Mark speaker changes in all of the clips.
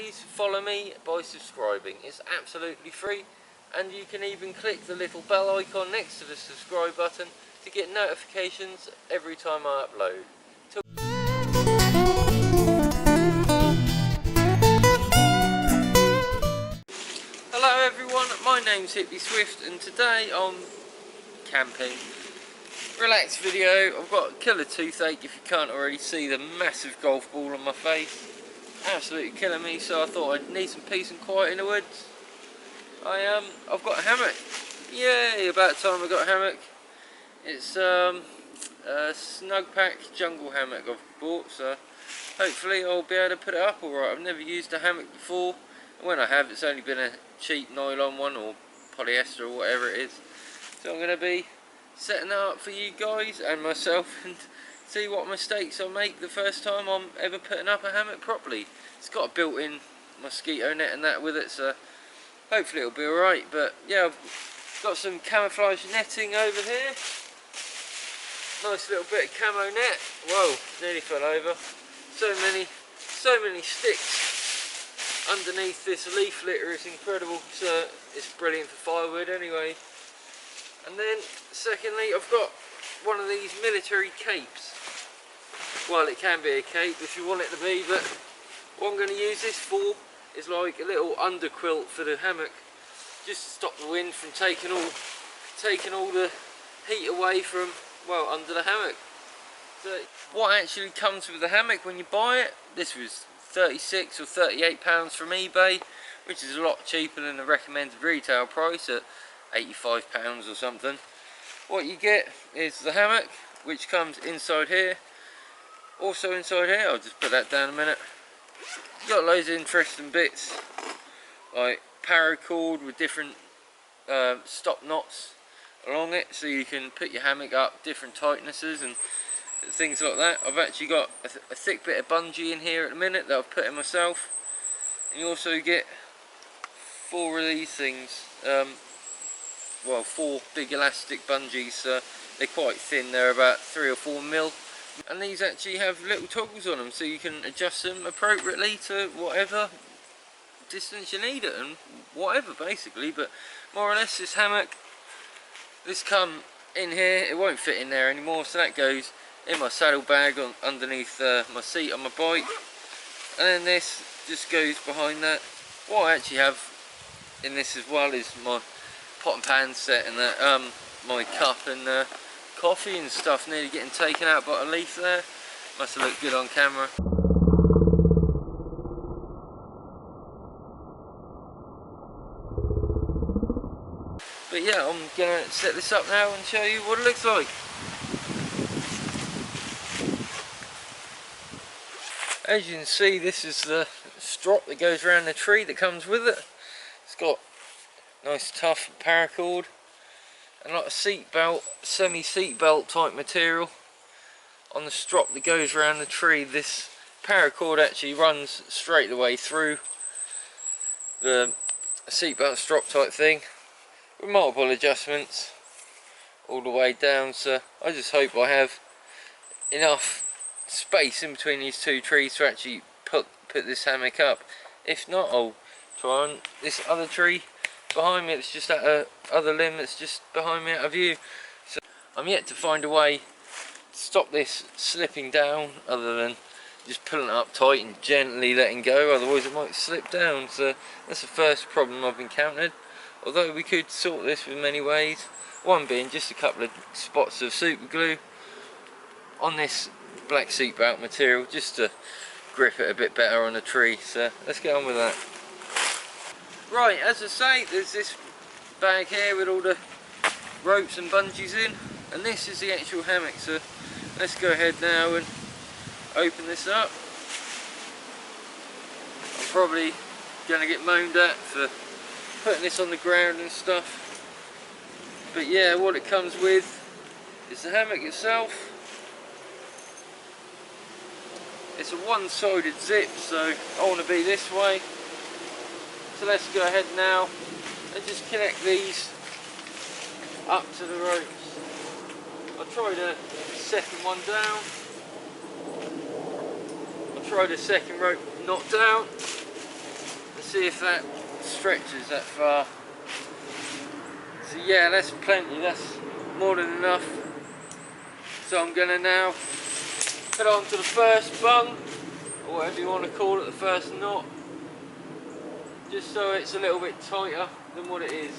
Speaker 1: please follow me by subscribing. It's absolutely free, and you can even click the little bell icon next to the subscribe button to get notifications every time I upload. Hello everyone, my name's Hippyswift and today I'm camping. Relaxed video. I've got a killer toothache if you can't already see the massive golf ball on my face. Absolutely killing me, so I thought I'd need some peace and quiet in the woods. I've got a hammock. Yay, about time I got a hammock. It's a snugpack jungle hammock I've bought, so hopefully I'll be able to put it up alright. I've never used a hammock before. When I have, it's only been a cheap nylon one or polyester or whatever it is. So I'm going to be setting that up for you guys and myself and see what mistakes I make the first time I'm ever putting up a hammock properly. It's got a built-in mosquito net and that with it, so hopefully it'll be alright. But yeah, I've got some camouflage netting over here. Nice little bit of camo net. Whoa, nearly fell over. So many sticks underneath this leaf litter, is incredible. So it's brilliant for firewood anyway. And then secondly, I've got one of these military capes. Well, it can be a cape if you want it to be, but what I'm going to use this for is like a little underquilt for the hammock, just to stop the wind from taking all the heat away from, well, under the hammock. So what actually comes with the hammock when you buy it, this was £36 or £38 from eBay, which is a lot cheaper than the recommended retail price at £85 or something. What you get is the hammock, which comes inside here. Also inside here, I'll just put that down a minute. You've got loads of interesting bits, like paracord with different stop knots along it, so you can put your hammock up different tightnesses and things like that. I've actually got a thick bit of bungee in here at the minute that I've put in myself. And you also get 4 of these things, well, 4 big elastic bungees. They're quite thin, they're about 3 or 4 mil. And these actually have little toggles on them, so you can adjust them appropriately to whatever distance you need it and whatever, basically. But more or less, this hammock, this come in here, it won't fit in there anymore, so that goes in my saddle bag on underneath my seat on my bike, and then this just goes behind that. What I actually have in this as well is my pot and pan set and that, my cup and coffee and stuff nearly getting taken out by a leaf there. Must have looked good on camera. But yeah, I'm gonna set this up now and show you what it looks like. As you can see, this is the strop that goes around the tree that comes with it. It's got nice tough paracord and like a seat belt, semi-seat belt type material on the strop that goes around the tree. This paracord actually runs straight the way through the seat belt strop type thing with multiple adjustments all the way down. So I just hope I have enough space in between these 2 trees to actually put this hammock up. If not, I'll try on this other tree behind me. It's just that other limb that's just behind me out of view. So I'm yet to find a way to stop this slipping down other than just pulling it up tight and gently letting go, otherwise it might slip down. So that's the first problem I've encountered, although we could sort this with many ways. One being just a couple of spots of super glue on this black seatbelt material just to grip it a bit better on a tree. So let's get on with that. Right, as I say, there's this bag here with all the ropes and bungees in, and this is the actual hammock. So let's go ahead now and open this up. I'm probably going to get moaned at for putting this on the ground and stuff, but yeah, what it comes with is the hammock itself. It's a one-sided zip, so I want to be this way. So let's go ahead now and just connect these up to the ropes. I tried a second one down. I tried a second rope not down. see if that stretches that far. So yeah, that's plenty, that's more than enough. So I'm gonna now put on to the first bung, or whatever you want to call it, the first knot, just so it's a little bit tighter than what it is.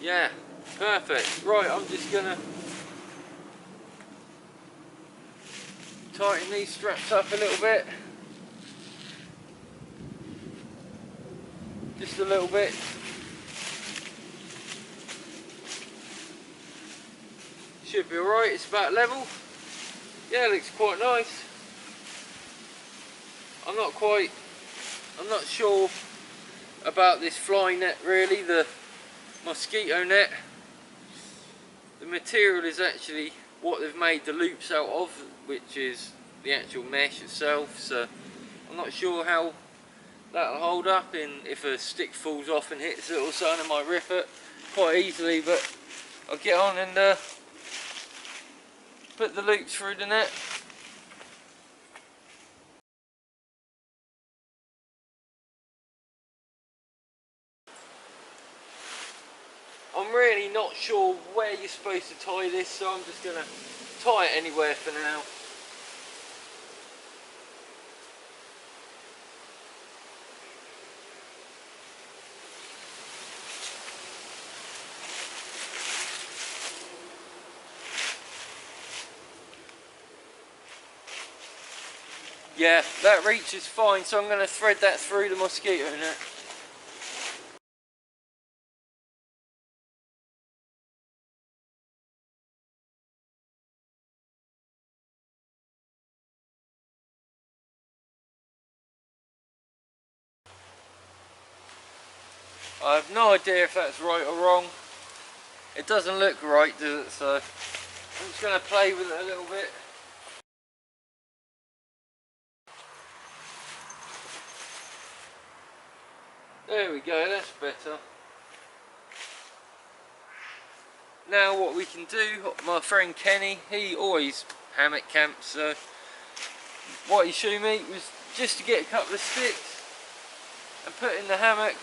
Speaker 1: Yeah, perfect. Right, I'm just gonna tighten these straps up a little bit. Just a little bit. Should be alright, it's about level. Yeah, it looks quite nice. I'm not sure about this fly net really, the mosquito net. The material is actually what they've made the loops out of, which is the actual mesh itself, so I'm not sure how that'll hold up, and if a stick falls off and hits it or something, it might rip it quite easily, but I'll get on and put the loops through the net. I'm really not sure where you're supposed to tie this, so I'm just going to tie it anywhere for now. Yeah, that reaches fine, so I'm going to thread that through the mosquito net. I have no idea if that's right or wrong. It doesn't look right, does it? So I'm just going to play with it a little bit. There we go, that's better. Now what we can do, my friend Kenny, he always hammock camps, so what he showed me was just to get a couple of sticks and put in the hammock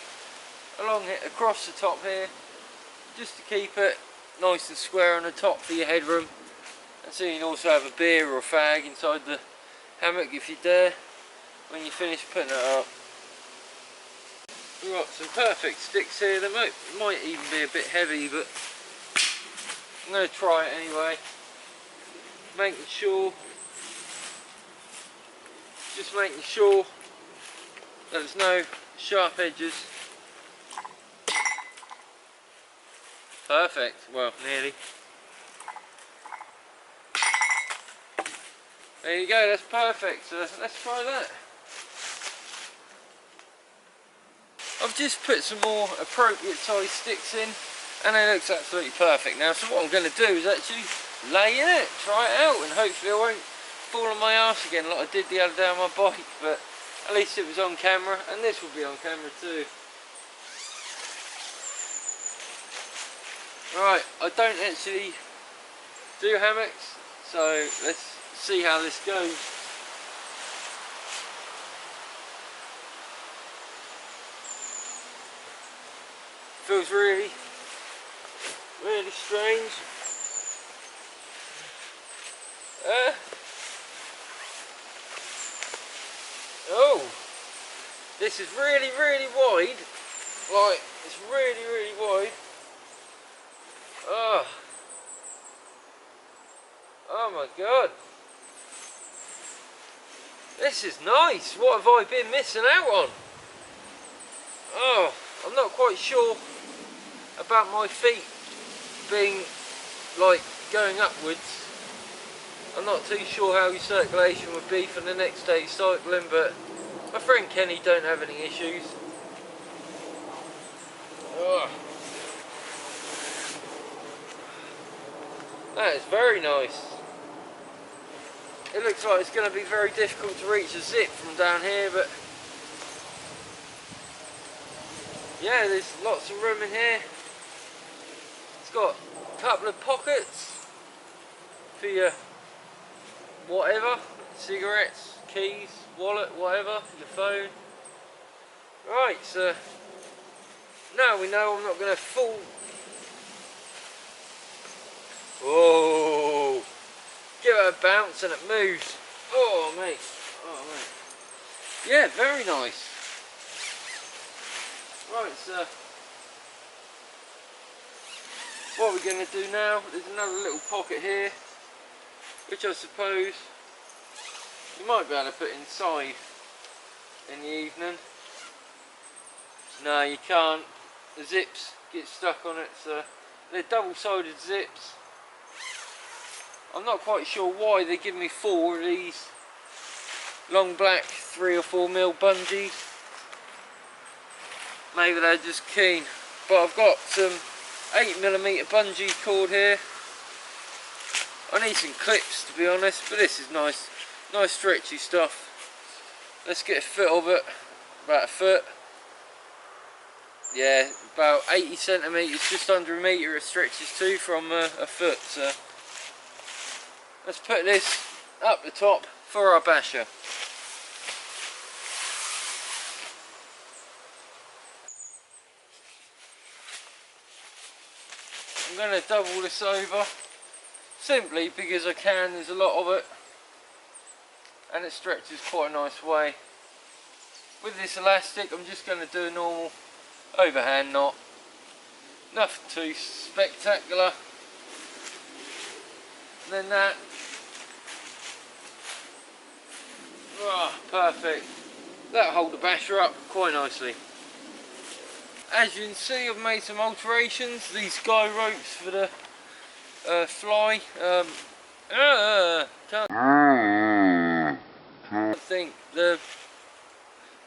Speaker 1: along it across the top here, just to keep it nice and square on the top for your headroom. And so you can also have a beer or a fag inside the hammock if you dare when you finish putting it up. We've got some perfect sticks here. They might even be a bit heavy, but I'm going to try it anyway. Just making sure that there's no sharp edges. Perfect, well, nearly. There you go, that's perfect, so let's try that. I've just put some more appropriate size sticks in, and it looks absolutely perfect now. So what I'm going to do is actually lay in it, try it out, and hopefully I won't fall on my arse again like I did the other day on my bike, but at least it was on camera, and this will be on camera too. Right, I don't actually do hammocks, so let's see how this goes. Feels really strange. Oh, this is really wide. Like, it's really wide. Oh my god. This is nice. What have I been missing out on? Oh, I'm not quite sure about my feet being like going upwards. I'm not too sure how your circulation would be for the next day cycling, but my friend Kenny don't have any issues. Oh. That is very nice. It looks like it's going to be very difficult to reach a zip from down here, but yeah, there's lots of room in here. It's got a couple of pockets for your whatever, cigarettes, keys, wallet, whatever, your phone. Right, so now we know I'm not going to fall. Oh, give it a bounce and it moves. Oh mate, oh mate. Yeah, very nice. Right, so what we're going to do now, there's another little pocket here, which I suppose you might be able to put inside in the evening. No, you can't. The zips get stuck on it, so they're double-sided zips. I'm not quite sure why they give me 4 of these long black 3 or 4 mil bungees. Maybe they're just keen. But I've got some 8mm bungee cord here. I need some clips, to be honest, but this is nice stretchy stuff. Let's get a foot of it, about a foot. Yeah, about 80 centimetres, just under a metre it stretches to from a foot. So let's put this up the top for our basher. I'm going to double this over, simply because I can, there's a lot of it, and it stretches quite a nice way. With this elastic I'm just going to do a normal overhand knot, nothing too spectacular. And then that, perfect, that'll hold the basher up quite nicely. As you can see, I've made some alterations. These guy ropes for the fly, I think the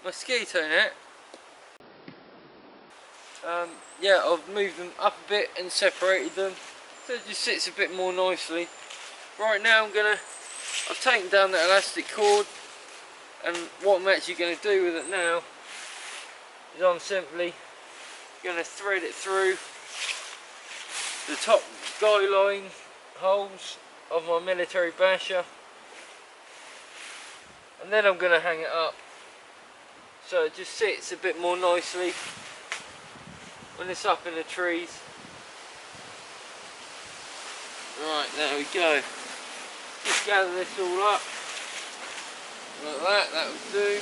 Speaker 1: mosquito net, yeah, I've moved them up a bit and separated them so it just sits a bit more nicely. Right now I've taken down that elastic cord, and what I'm actually going to do with it now is I'm simply going to thread it through the top guy line holes of my military basher, and then I'm going to hang it up so it just sits a bit more nicely when it's up in the trees. Right, there we go. Just gather this all up like that, that will do.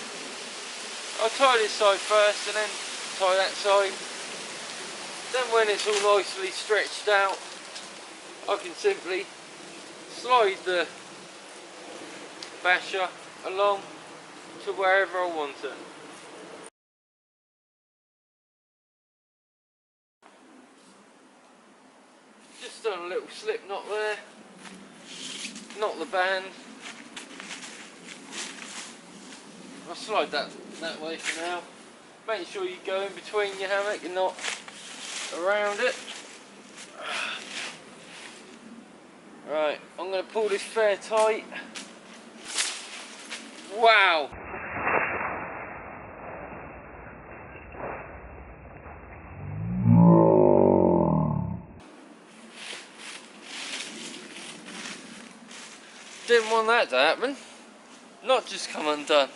Speaker 1: I'll tie this side first and then tie that side. Then when it's all nicely stretched out, I can simply slide the basher along to wherever I want it. Just done a little slip knot there, knot the band. I'll slide that way for now. Make sure you go in between your hammock and not around it. Right, I'm going to pull this fair tight. Wow! Didn't want that to happen. Not just come undone.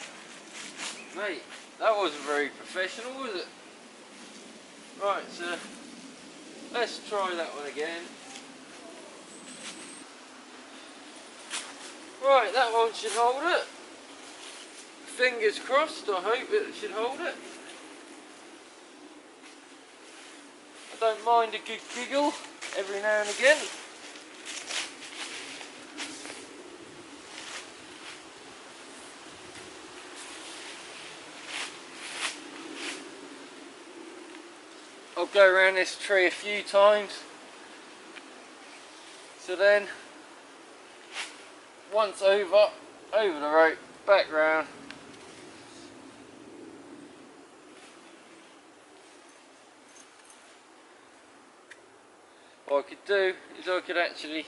Speaker 1: Mate, that wasn't very professional, was it? Right, so let's try that one again. Right, that one should hold it. Fingers crossed, I hope it should hold it. I don't mind a good giggle every now and again. I'll go around this tree a few times, so then once over the rope, back round. What I could do is I could actually,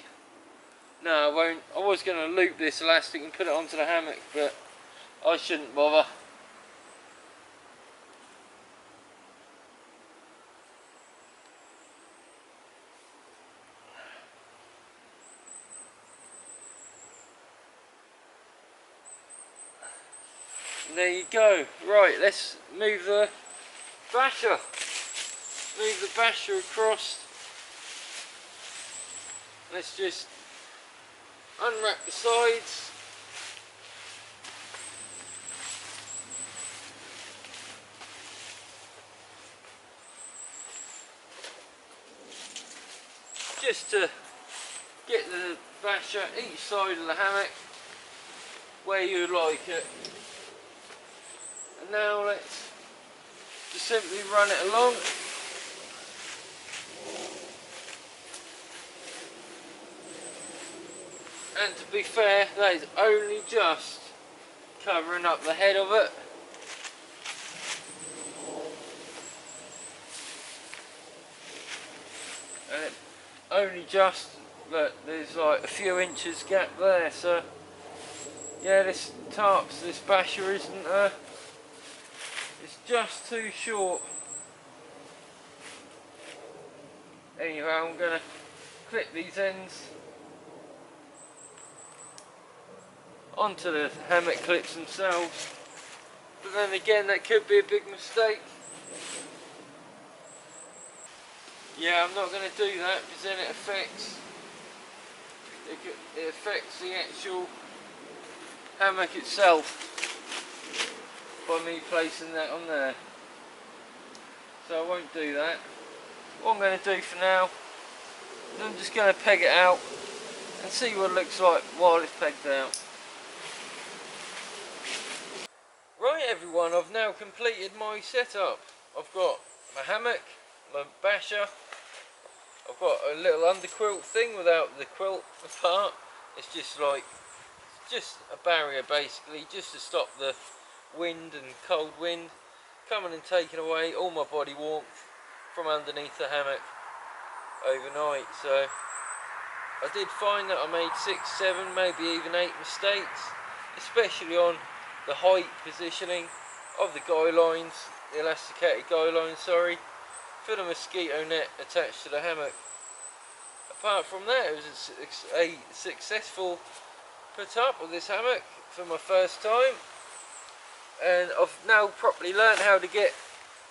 Speaker 1: no I won't, I was going to loop this elastic and put it onto the hammock, but I shouldn't bother. And there you go. Right, let's move the basher. Move the basher across. Let's just unwrap the sides. Just to get the basher each side of the hammock where you like it. And now let's just simply run it along. And to be fair, that is only just covering up the head of it. And it only just, look, there's like a few inches gap there, so yeah, this basher isn't it's just too short. Anyway, I'm gonna clip these ends onto the hammock clips themselves, but then again that could be a big mistake. Yeah, I'm not going to do that because then it affects the actual hammock itself by me placing that on there, so I won't do that. What I'm going to do for now is I'm just going to peg it out and see what it looks like while it's pegged out. Right everyone, I've now completed my setup. I've got my hammock, my basher, I've got a little underquilt thing without the quilt part. It's just like, just a barrier basically, just to stop the wind and cold wind coming and taking away all my body warmth from underneath the hammock overnight. So I did find that I made 6, 7, maybe even 8 mistakes, especially on the height positioning of the guy lines, the elasticated guy lines, sorry, for the mosquito net attached to the hammock. Apart from that, it was a successful put up of this hammock for my first time, and I've now properly learned how to get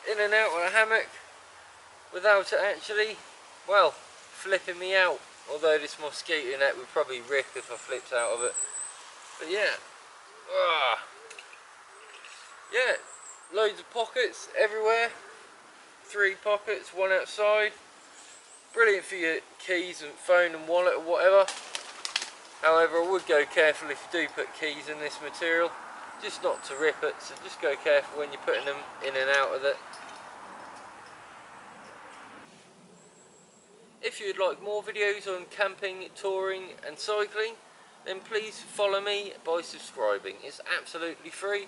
Speaker 1: in and out of the hammock without it actually, well, flipping me out, although this mosquito net would probably rip if I flipped out of it. But yeah, yeah, loads of pockets everywhere, 3 pockets, 1 outside. Brilliant for your keys and phone and wallet or whatever. However, I would go careful if you do put keys in this material, just not to rip it, so just go careful when you're putting them in and out of it. If you'd like more videos on camping, touring and cycling, then please follow me by subscribing. It's absolutely free,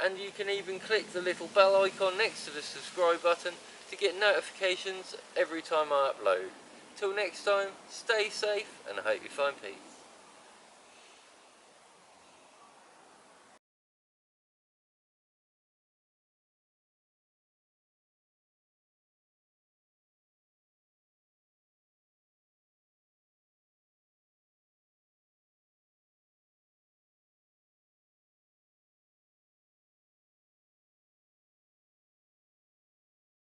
Speaker 1: and you can even click the little bell icon next to the subscribe button to get notifications every time I upload. Till next time, stay safe and I hope you find peace.